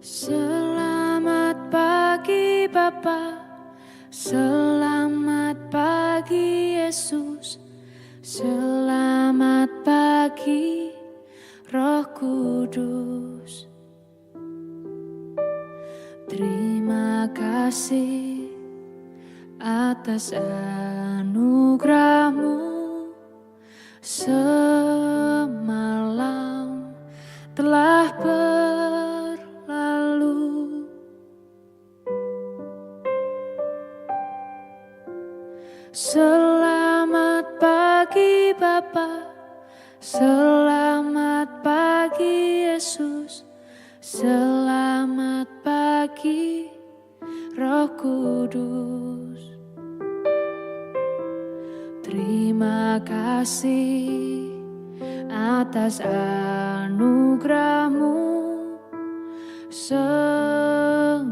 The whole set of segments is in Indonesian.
Selamat pagi Bapa, selamat pagi Yesus, selamat pagi Roh Kudus. Terima kasih atas anugerah-Mu semalam telah berlalu. Selamat pagi Bapa, selamat pagi Yesus, selamat pagi Roh Kudus. Terima kasih atas anugerah-Mu semalam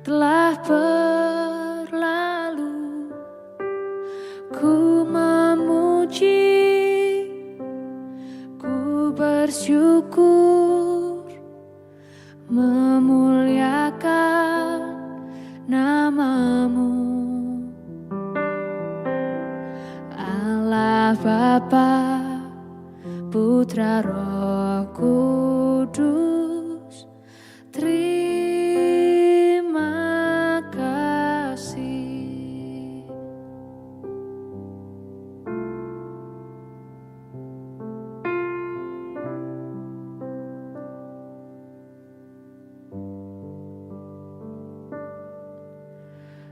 telah berlalu. Ku memuji, ku bersyukur, memuliakan nama-Mu. Allah Bapa, Putra Roh Kudus, terima kasih.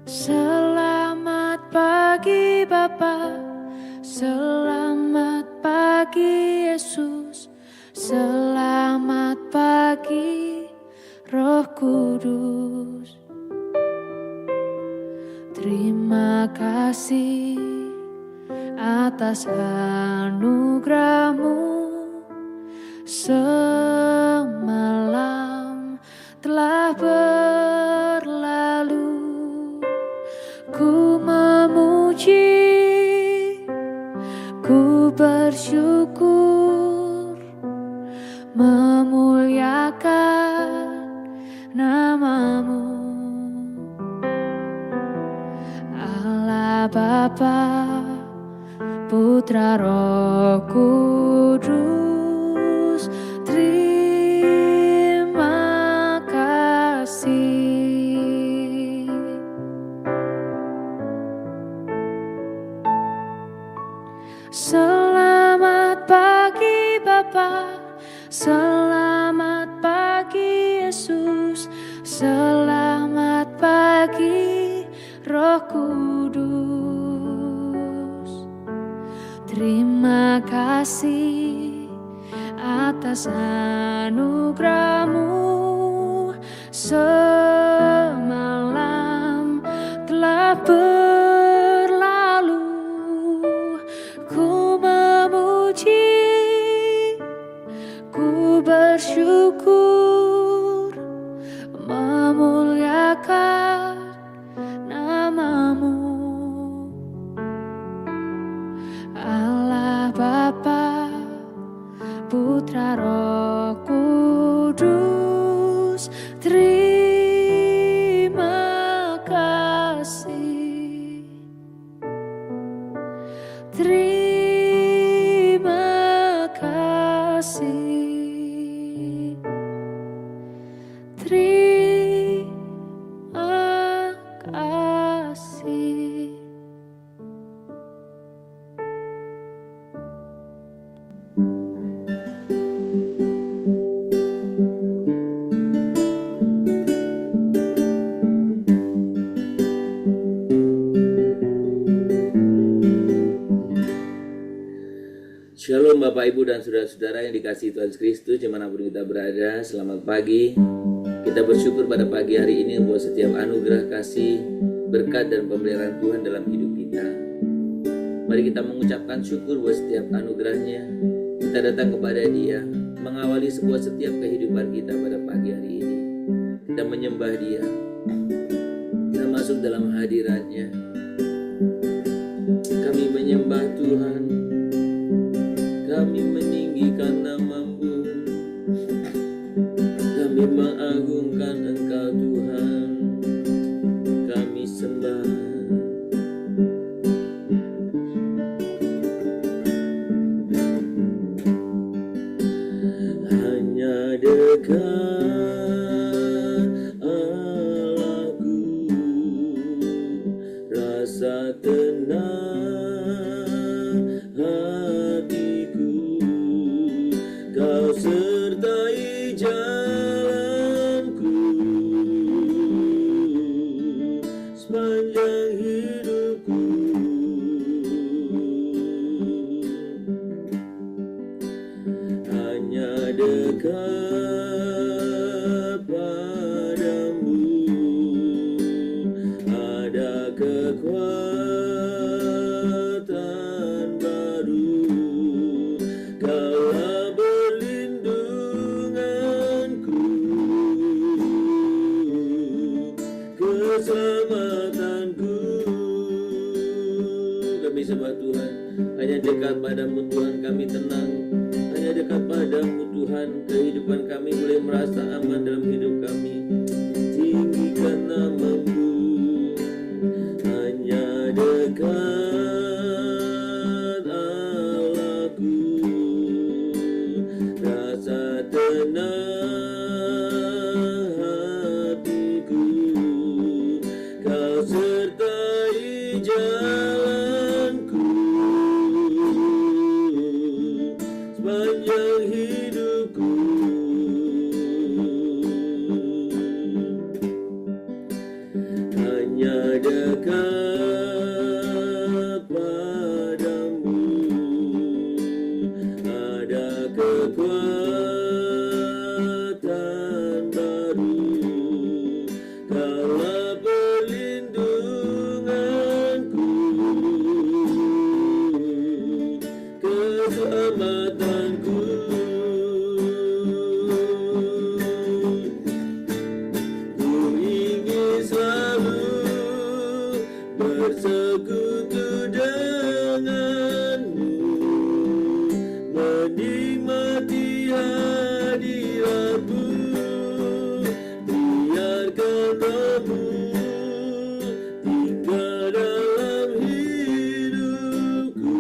Selamat pagi Bapa, selamat pagi Yesus, selamat pagi Roh Kudus. Terima kasih atas anugerah-Mu semalam telah berlalu. Ku memuji, ku bersyukur, memuliakan nama-Mu. Allah Bapa, Putra Roh Kudus, terima kasih. Selamat pagi Bapa, selamat pagi Yesus, selamat pagi Roh Kudus. Terima kasih atas anugerah-Mu semalam telah berlalu. Ku memuji, ku bersyukur, memuliakan nama-Mu. Allah Bapa, Putra Roh Kudus, terima kasih. Terima kasih. Terima kasih. Shalom Bapak Ibu dan Saudara-saudara yang dikasihi Tuhan Yesus Kristus dimanapun kita berada. Selamat pagi. Kita bersyukur pada pagi hari ini buat setiap anugerah kasih, berkat dan pemeliharaan Tuhan dalam hidup kita. Mari kita mengucapkan syukur buat setiap anugerahnya. Kita datang kepada Dia, mengawali setiap kehidupan kita pada pagi hari ini. Kita menyembah Dia, kita masuk dalam hadirat-Nya. Kami menyembah Tuhan, kami meninggikan nama-Mu, kami dekat Allahku, rasa tenang hatiku. Kau sertai jalanku sepanjang hidupku. Hanya dekat padamu ada kekuatan baru. Kaulah perlindunganku, keselamatanku. Kami sembah Tuhan, hanya dekat padamu Tuhan kami tenang. Hanya dekat padamu Tuhan, kehidupan kami boleh merasa aman dalam hidup kami. Tinggikan namamu, hanya dekat Allahku, rasa tenang hatiku. Kau sertai jalanku sepanjang hidupku. Hanya dekat padamu ada kekuatan baru. Kaulah perlindunganku, keselamatanku. Ku ingin selalu bersekutu denganmu, menikmati hadiratmu. Biarkan Rohmu tinggal dalam hidupku.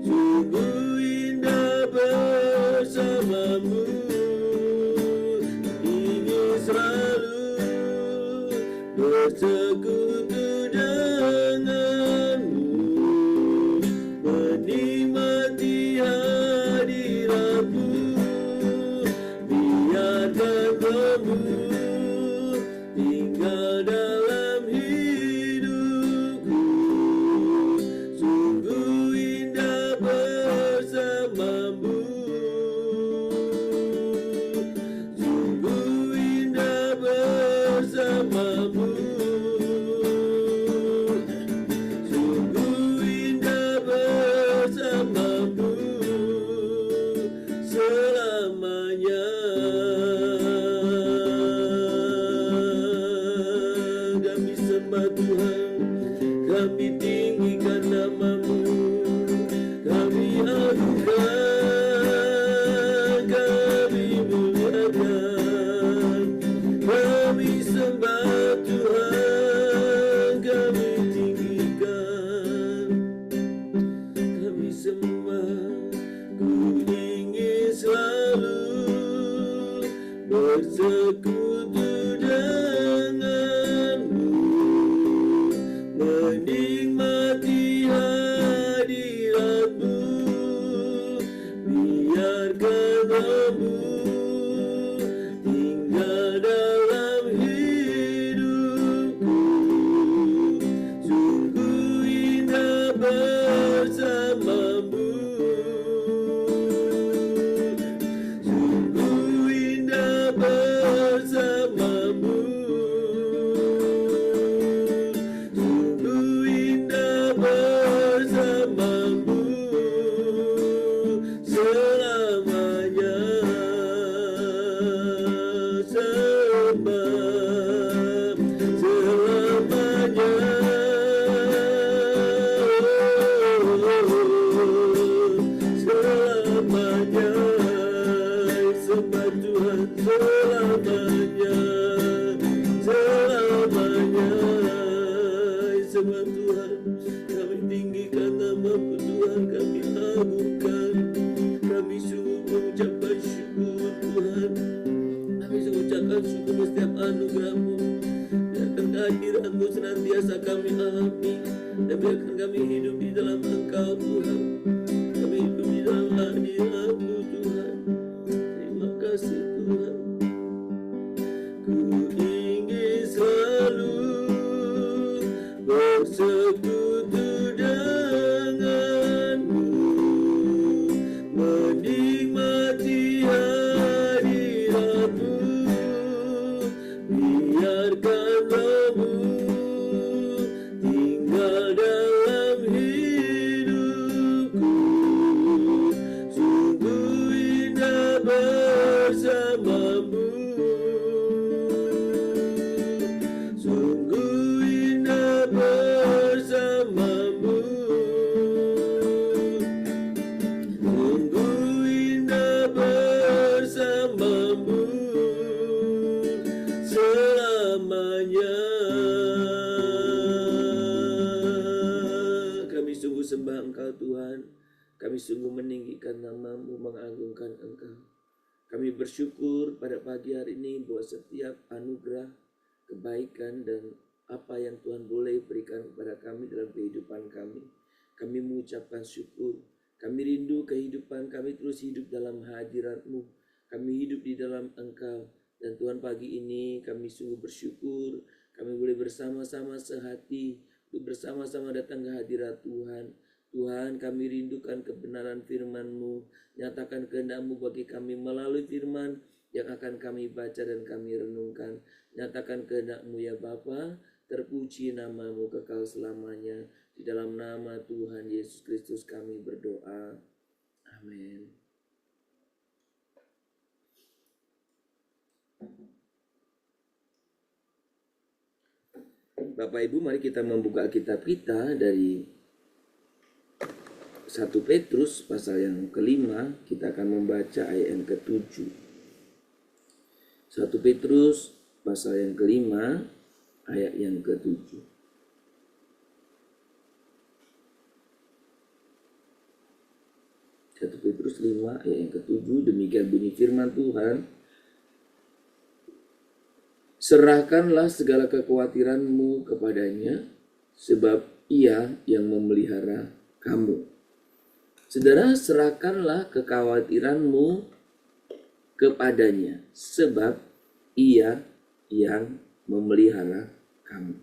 Sungguh indah bersamamu. Ingin selalu bersekutu denganmu, menikmati hadiratmu. Biarkan Rohmu tinggal dalam hidupku. Sungguh indah bersamamu. Sungguh indah bersamamu. Sungguh indah bersamamu selamanya. Kami sembah Tuhan, kami tinggikan namamu, kami agunkan, kami muliakan. Kami sembah Tuhan, kami tinggikan, kami sembah. Ku ingin selalu bersekutu denganmu, menikmati hadiratmu. Biarkan Rohmu tinggal dalam hidupku. Sungguh indah bersamamu. Sungguh indah bersamamu. anugerah-Mu. Biarkan kehadiran-Mu senantiasa kami alami, dan biarkan kami hidup di dalam Engkau Tuhan. Kami hidup di dalam hadirat-Mu Tuhan. Terima kasih Tuhan. Ku ingin selalu bersekutu denganmu, menikmati hadirat-Mu. Biarkan Roh-Mu tinggal dalam hidupku. Sungguh indah bersamamu. Sungguh indah bersamamu. Sungguh indah bersamamu selamanya. Kami sungguh sembah Engkau Tuhan. Kami sungguh meninggikan nama-Mu, mengagungkan Engkau. Kami bersyukur pada pagi hari ini bahwa setiap anugerah, kebaikan, dan apa yang Tuhan boleh berikan kepada kami dalam kehidupan kami, kami mengucapkan syukur. Kami rindu kehidupan kami terus hidup dalam hadirat-Mu. Kami hidup di dalam Engkau. Dan Tuhan, pagi ini kami sungguh bersyukur kami boleh bersama-sama sehati untuk bersama-sama datang ke hadirat Tuhan. Tuhan, kami rindukan kebenaran firman-Mu. Nyatakan kehendak-Mu bagi kami melalui firman yang akan kami baca dan kami renungkan. Nyatakan kehendak-Mu ya Bapa. Terpuji nama-Mu kekal selamanya. Di dalam nama Tuhan Yesus Kristus kami berdoa. Amin. Bapak Ibu, mari kita membuka kitab kita dari 1 Petrus pasal yang kelima. Kita akan membaca ayat yang ke-7. 1 Petrus pasal yang kelima ayat yang ke-7. 1 Petrus 5 ayat yang ke-7. Demikian bunyi firman Tuhan. Serahkanlah segala kekhawatiranmu kepadanya, sebab Ia yang memelihara kamu. Saudara, serahkanlah kekhawatiranmu kepadanya, sebab Ia yang memelihara kamu.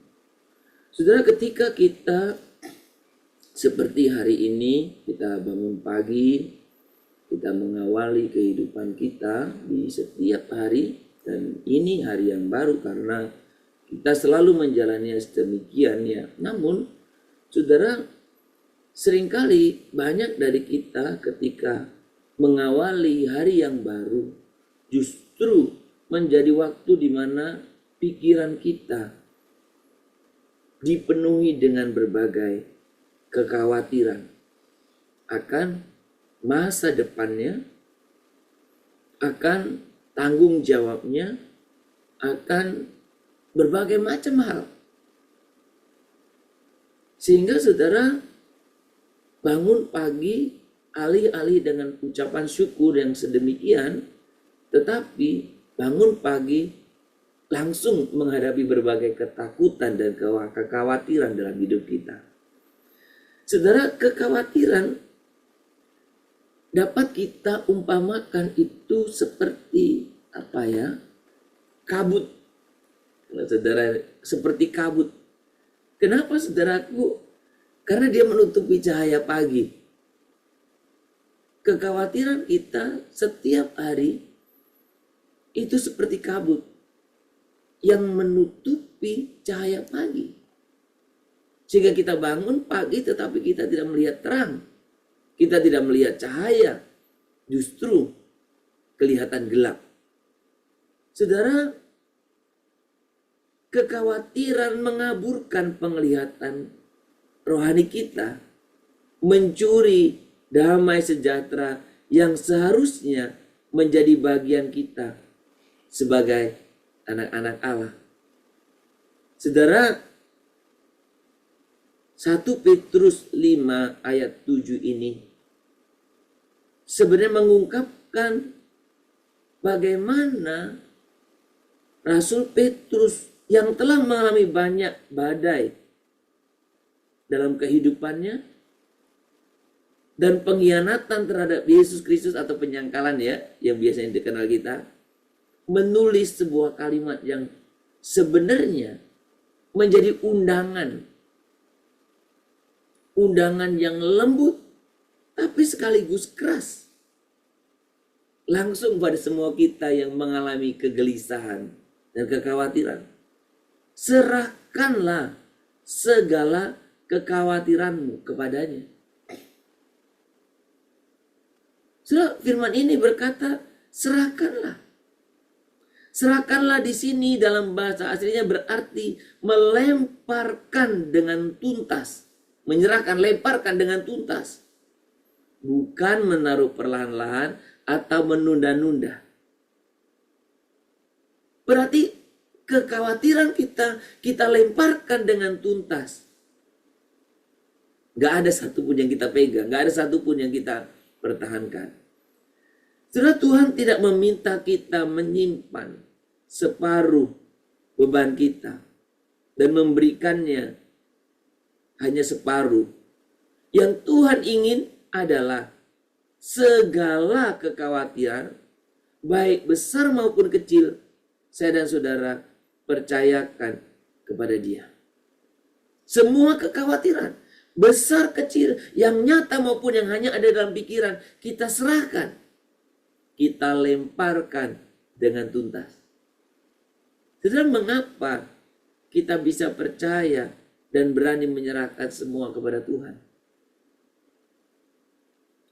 Saudara, ketika kita seperti hari ini, kita bangun pagi, kita mengawali kehidupan kita di setiap hari. Dan ini hari yang baru karena kita selalu menjalaninya sedemikian ya. Namun, saudara, seringkali banyak dari kita ketika mengawali hari yang baru justru menjadi waktu di mana pikiran kita dipenuhi dengan berbagai kekhawatiran akan masa depannya, akan tanggung jawabnya, akan berbagai macam hal. Sehingga saudara bangun pagi alih-alih dengan ucapan syukur yang sedemikian, tetapi bangun pagi langsung menghadapi berbagai ketakutan dan kekhawatiran dalam hidup kita. Saudara, kekhawatiran dapat kita umpamakan itu seperti kabut. Saudara, seperti kabut. Kenapa saudaraku? Karena dia menutupi cahaya pagi. Kekhawatiran kita setiap hari itu seperti kabut yang menutupi cahaya pagi. Sehingga kita bangun pagi tetapi kita tidak melihat terang. Kita tidak melihat cahaya. Justru kelihatan gelap. Saudara, kekhawatiran mengaburkan penglihatan rohani kita, mencuri damai sejahtera yang seharusnya menjadi bagian kita sebagai anak-anak Allah. Saudara, 1 Petrus 5 ayat 7 ini sebenarnya mengungkapkan bagaimana Rasul Petrus yang telah mengalami banyak badai dalam kehidupannya dan pengkhianatan terhadap Yesus Kristus atau penyangkalan ya, yang biasanya dikenal kita, menulis sebuah kalimat yang sebenarnya menjadi undangan yang lembut tapi sekaligus keras langsung pada semua kita yang mengalami kegelisahan dan kekhawatiran. Serahkanlah segala kekhawatiranmu kepadanya. Firman ini berkata, serahkanlah. Serahkanlah di sini dalam bahasa aslinya berarti melemparkan dengan tuntas. Menyerahkan, lemparkan dengan tuntas. Bukan menaruh perlahan-lahan atau menunda-nunda. Berarti kekhawatiran kita lemparkan dengan tuntas. Gak ada satupun yang kita pegang, gak ada satupun yang kita pertahankan. Saudara, Tuhan tidak meminta kita menyimpan separuh beban kita dan memberikannya hanya separuh. Yang Tuhan ingin adalah segala kekhawatiran, baik besar maupun kecil, saya dan saudara percayakan kepada Dia. Semua kekhawatiran, besar kecil, yang nyata maupun yang hanya ada dalam pikiran, kita serahkan. Kita lemparkan dengan tuntas. Saudara, mengapa kita bisa percaya dan berani menyerahkan semua kepada Tuhan?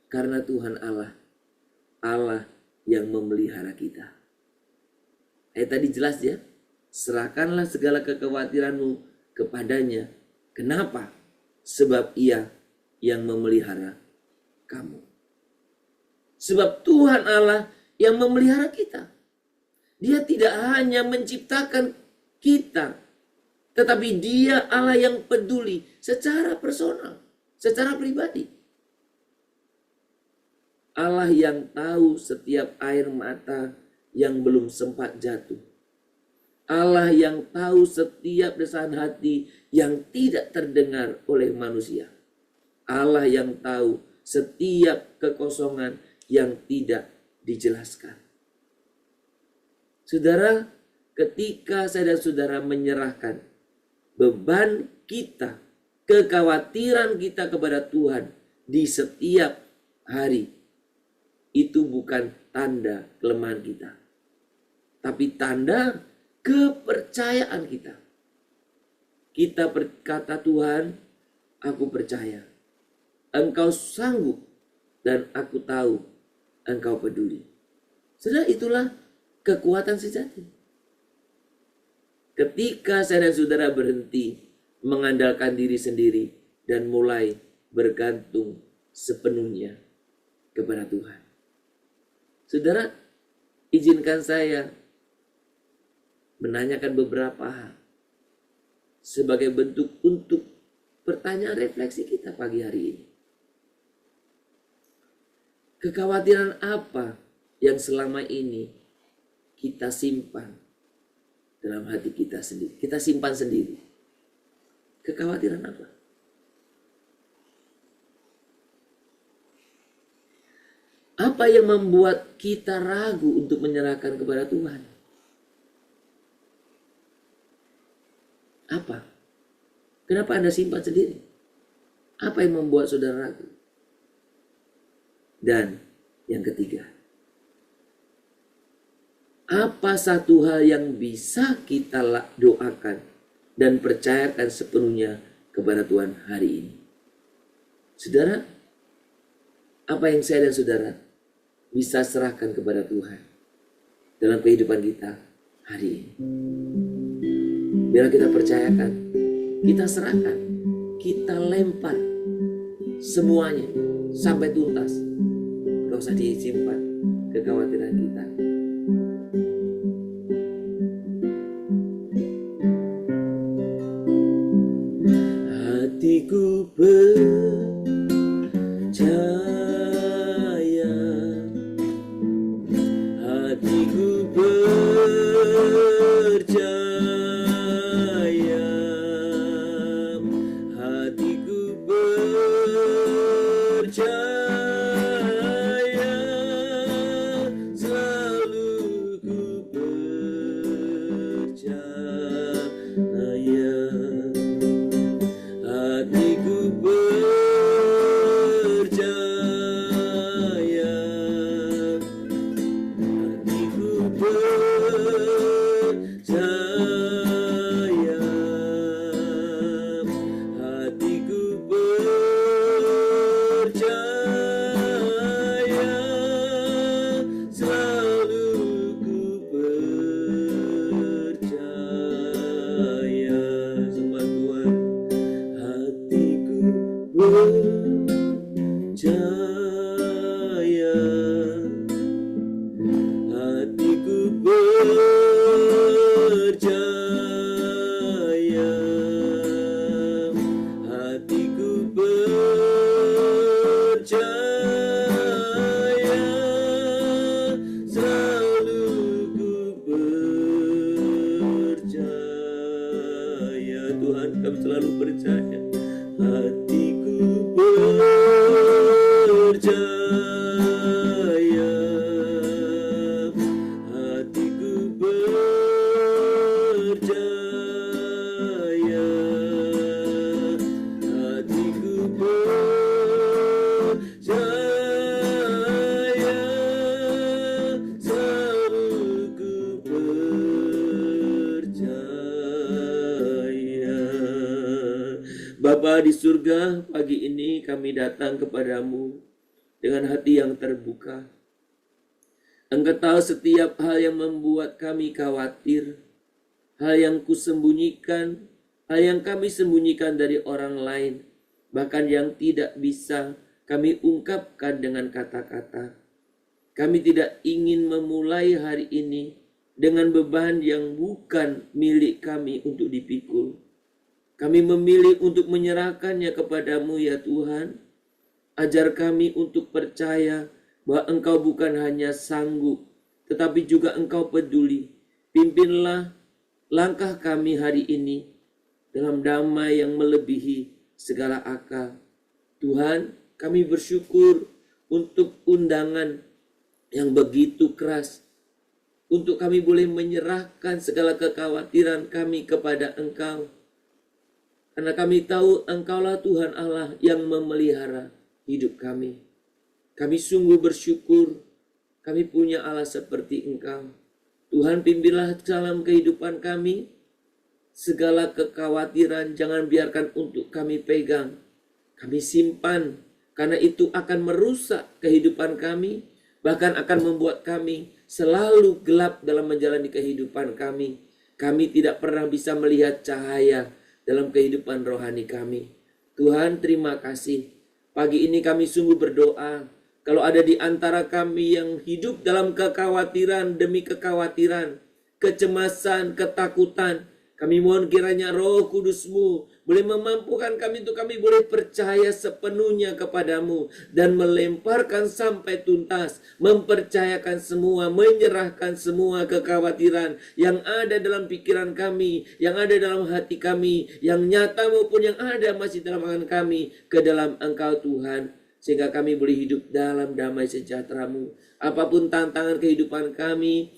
Karena Tuhan Allah yang memelihara kita. Ayat tadi jelas ya, serahkanlah segala kekhawatiranmu kepadanya. Kenapa? Sebab Ia yang memelihara kamu. Sebab Tuhan Allah yang memelihara kita. Dia tidak hanya menciptakan kita, tetapi Dia Allah yang peduli secara personal, secara pribadi. Allah yang tahu setiap air mata yang belum sempat jatuh. Allah yang tahu setiap desahan hati yang tidak terdengar oleh manusia. Allah yang tahu setiap kekosongan yang tidak dijelaskan. Saudara, ketika saya dan saudara menyerahkan beban kita, kekhawatiran kita kepada Tuhan di setiap hari, itu bukan tanda kelemahan kita, tapi tanda kepercayaan kita. Kita berkata, Tuhan, aku percaya Engkau sanggup dan aku tahu Engkau peduli. Saudara, itulah kekuatan sejati. Ketika saya dan saudara berhenti mengandalkan diri sendiri dan mulai bergantung sepenuhnya kepada Tuhan. Saudara, izinkan saya menanyakan beberapa hal sebagai bentuk untuk pertanyaan refleksi kita pagi hari ini. Kekhawatiran apa yang selama ini kita simpan dalam hati kita sendiri? Kita simpan sendiri. Kekhawatiran apa? Apa yang membuat kita ragu untuk menyerahkan kepada Tuhan? Apa? Kenapa Anda simpan sendiri? Apa yang membuat saudara ragu? Dan yang ketiga, apa satu hal yang bisa kita doakan dan percayakan sepenuhnya kepada Tuhan hari ini? Saudara, apa yang saya dan saudara bisa serahkan kepada Tuhan dalam kehidupan kita hari ini? Biar kita percayakan, kita serahkan, kita lempar semuanya sampai tuntas. Gak usah disimpan kekhawatiran kita. Hatiku percaya, hatiku percaya Bapa di surga, pagi ini kami datang kepadamu dengan hati yang terbuka. Engkau tahu setiap hal yang membuat kami khawatir, hal yang kusembunyikan, hal yang kami sembunyikan dari orang lain, bahkan yang tidak bisa kami ungkapkan dengan kata-kata. Kami tidak ingin memulai hari ini dengan beban yang bukan milik kami untuk dipikul. Kami memilih untuk menyerahkannya kepadamu ya Tuhan. Ajar kami untuk percaya bahwa Engkau bukan hanya sanggup, tetapi juga Engkau peduli. Pimpinlah langkah kami hari ini dalam damai yang melebihi segala akal. Tuhan, kami bersyukur untuk undangan yang begitu keras, untuk kami boleh menyerahkan segala kekhawatiran kami kepada Engkau. Karena kami tahu Engkaulah Tuhan Allah yang memelihara hidup kami. Kami sungguh bersyukur kami punya Allah seperti Engkau. Tuhan, pimpinlah dalam kehidupan kami. Segala kekhawatiran jangan biarkan untuk kami pegang. Kami simpan, karena itu akan merusak kehidupan kami, bahkan akan membuat kami selalu gelap dalam menjalani kehidupan kami. Kami tidak pernah bisa melihat cahaya dalam kehidupan rohani kami. Tuhan, terima kasih. Pagi ini kami sungguh berdoa. Kalau ada di antara kami yang hidup dalam kekhawatiran demi kekhawatiran, kecemasan, ketakutan, kami mohon kiranya Roh Kudus-Mu boleh memampukan kami untuk kami boleh percaya sepenuhnya kepadamu dan melemparkan sampai tuntas, mempercayakan semua, menyerahkan semua kekhawatiran yang ada dalam pikiran kami, yang ada dalam hati kami, yang nyata maupun yang ada masih dalam tangan kami, ke dalam Engkau Tuhan, sehingga kami boleh hidup dalam damai sejahtera-Mu. Apapun tantangan kehidupan kami,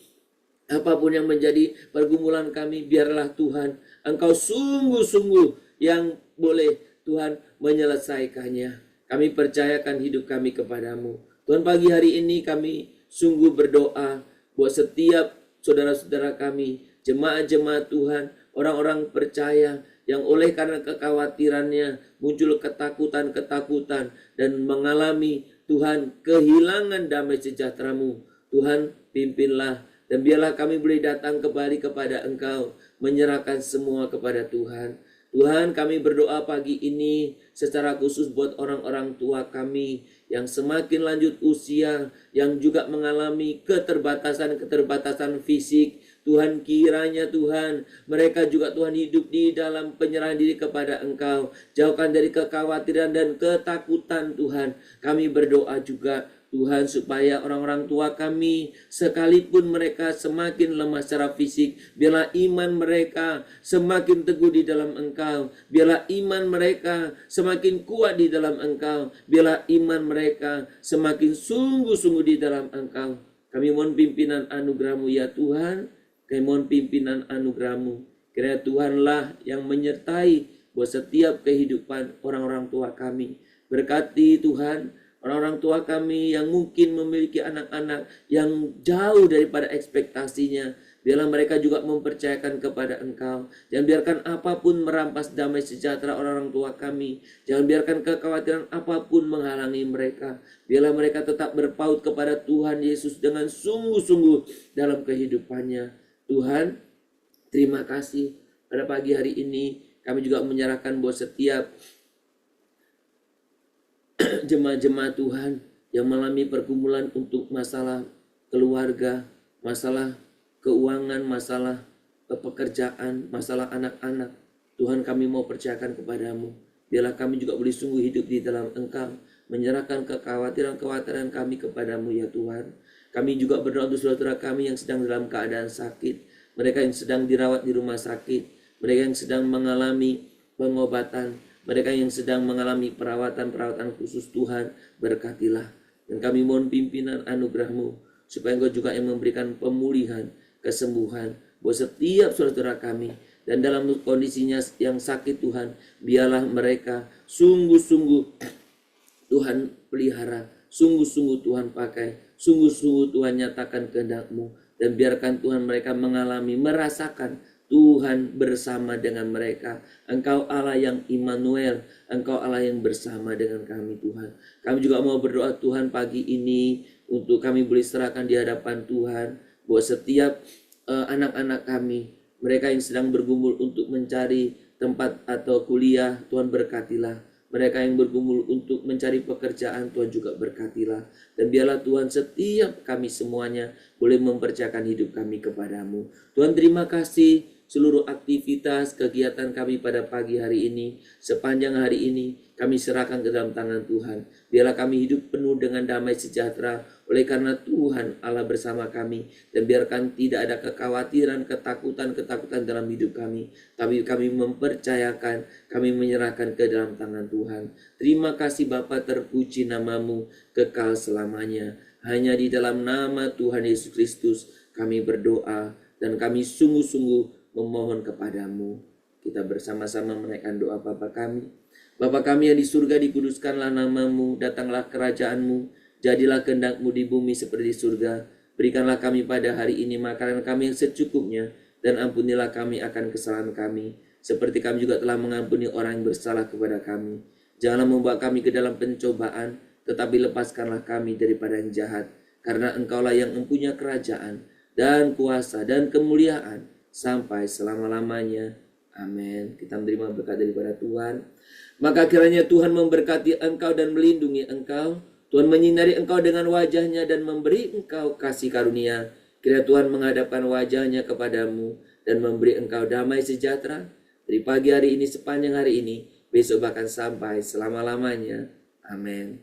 apapun yang menjadi pergumulan kami, biarlah Tuhan Engkau sungguh-sungguh yang boleh Tuhan menyelesaikannya. Kami percayakan hidup kami kepadamu. Tuhan, pagi hari ini kami sungguh berdoa buat setiap saudara-saudara kami, jemaat-jemaat Tuhan, orang-orang percaya yang oleh karena kekhawatirannya muncul ketakutan-ketakutan dan mengalami Tuhan kehilangan damai sejahtera-Mu. Tuhan, pimpinlah dan biarlah kami boleh datang kembali kepada Engkau, menyerahkan semua kepada Tuhan. Tuhan, kami berdoa pagi ini secara khusus buat orang-orang tua kami yang semakin lanjut usia, yang juga mengalami keterbatasan-keterbatasan fisik. Tuhan, kiranya Tuhan, mereka juga Tuhan hidup di dalam penyerahan diri kepada Engkau. Jauhkan dari kekhawatiran dan ketakutan Tuhan. Kami berdoa juga Tuhan, supaya orang-orang tua kami, sekalipun mereka semakin lemah secara fisik, biarlah iman mereka semakin teguh di dalam Engkau. Biarlah iman mereka semakin kuat di dalam Engkau. Biarlah iman mereka semakin sungguh-sungguh di dalam Engkau. Kami mohon pimpinan anugerah-Mu ya Tuhan. Kami mohon pimpinan anugerah-Mu. Kiranya Tuhanlah yang menyertai buat setiap kehidupan orang-orang tua kami. Berkati Tuhan orang-orang tua kami yang mungkin memiliki anak-anak yang jauh daripada ekspektasinya. Biarlah mereka juga mempercayakan kepada Engkau. Jangan biarkan apapun merampas damai sejahtera orang-orang tua kami. Jangan biarkan kekhawatiran apapun menghalangi mereka. Biarlah mereka tetap berpaut kepada Tuhan Yesus dengan sungguh-sungguh dalam kehidupannya. Tuhan, terima kasih. Pada pagi hari ini kami juga menyerahkan buat setiap jemaat-jemaat Tuhan yang mengalami pergumulan untuk masalah keluarga, masalah keuangan, masalah pekerjaan, masalah anak-anak. Tuhan, kami mau percayakan kepadamu. Biarlah kami juga boleh sungguh hidup di dalam Engkau, menyerahkan kekhawatiran-kekhawatiran kami kepadamu ya Tuhan. Kami juga berdoa untuk saudara kami yang sedang dalam keadaan sakit, mereka yang sedang dirawat di rumah sakit, mereka yang sedang mengalami pengobatan, mereka yang sedang mengalami perawatan khusus. Tuhan, berkatilah. Dan kami mohon pimpinan anugerah-Mu, supaya Engkau juga yang memberikan pemulihan, kesembuhan buat setiap saudara kami. Dan dalam kondisinya yang sakit Tuhan, biarlah mereka sungguh-sungguh Tuhan pelihara, sungguh-sungguh Tuhan pakai, sungguh-sungguh Tuhan nyatakan kehendak-Mu. Dan biarkan Tuhan mereka mengalami, merasakan Tuhan bersama dengan mereka. Engkau Allah yang Immanuel, Engkau Allah yang bersama dengan kami Tuhan. Kami juga mau berdoa Tuhan pagi ini untuk kami boleh serahkan di hadapan Tuhan, bahwa setiap anak-anak kami, mereka yang sedang bergumul untuk mencari tempat atau kuliah, Tuhan berkatilah. Mereka yang bergumul untuk mencari pekerjaan, Tuhan juga berkatilah. Dan biarlah Tuhan setiap kami semuanya boleh mempercayakan hidup kami kepadamu. Tuhan terima kasih seluruh aktivitas kegiatan kami pada pagi hari ini. Sepanjang hari ini kami serahkan ke dalam tangan Tuhan. Biarlah kami hidup penuh dengan damai sejahtera oleh karena Tuhan Allah bersama kami. Dan biarkan tidak ada kekhawatiran, ketakutan dalam hidup kami. Tapi kami mempercayakan, kami menyerahkan ke dalam tangan Tuhan. Terima kasih Bapa, terpuji namamu kekal selamanya. Hanya di dalam nama Tuhan Yesus Kristus kami berdoa dan kami sungguh-sungguh memohon kepadamu. Kita bersama-sama menaikkan doa Bapa kami. Bapa kami yang di surga, dikuduskanlah namamu, datanglah kerajaanmu, jadilah kehendak-mu di bumi seperti di surga. Berikanlah kami pada hari ini makanan kami yang secukupnya, dan ampunilah kami akan kesalahan kami, seperti kami juga telah mengampuni orang yang bersalah kepada kami. Janganlah membawa kami ke dalam pencobaan, tetapi lepaskanlah kami daripada yang jahat. Karena Engkaulah yang mempunyai kerajaan, dan kuasa, dan kemuliaan, sampai selama-lamanya. Amin. Kita menerima berkat daripada Tuhan. Maka kiranya Tuhan memberkati engkau dan melindungi engkau. Tuhan menyinari engkau dengan wajahnya dan memberi engkau kasih karunia. Kiranya Tuhan menghadapkan wajahnya kepadamu dan memberi engkau damai sejahtera dari pagi hari ini sepanjang hari ini, besok bahkan sampai selama-lamanya. Amin.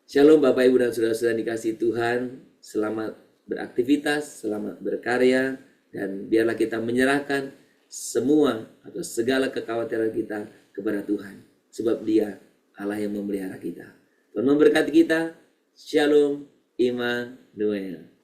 Shalom Bapak Ibu dan Saudara-saudara dikasihi Tuhan. Selamat beraktivitas, selamat berkarya, dan biarlah kita menyerahkan semua atau segala kekhawatiran kita kepada Tuhan, sebab Dia Allah yang memelihara kita. Tuhan memberkati kita. Shalom Immanuel.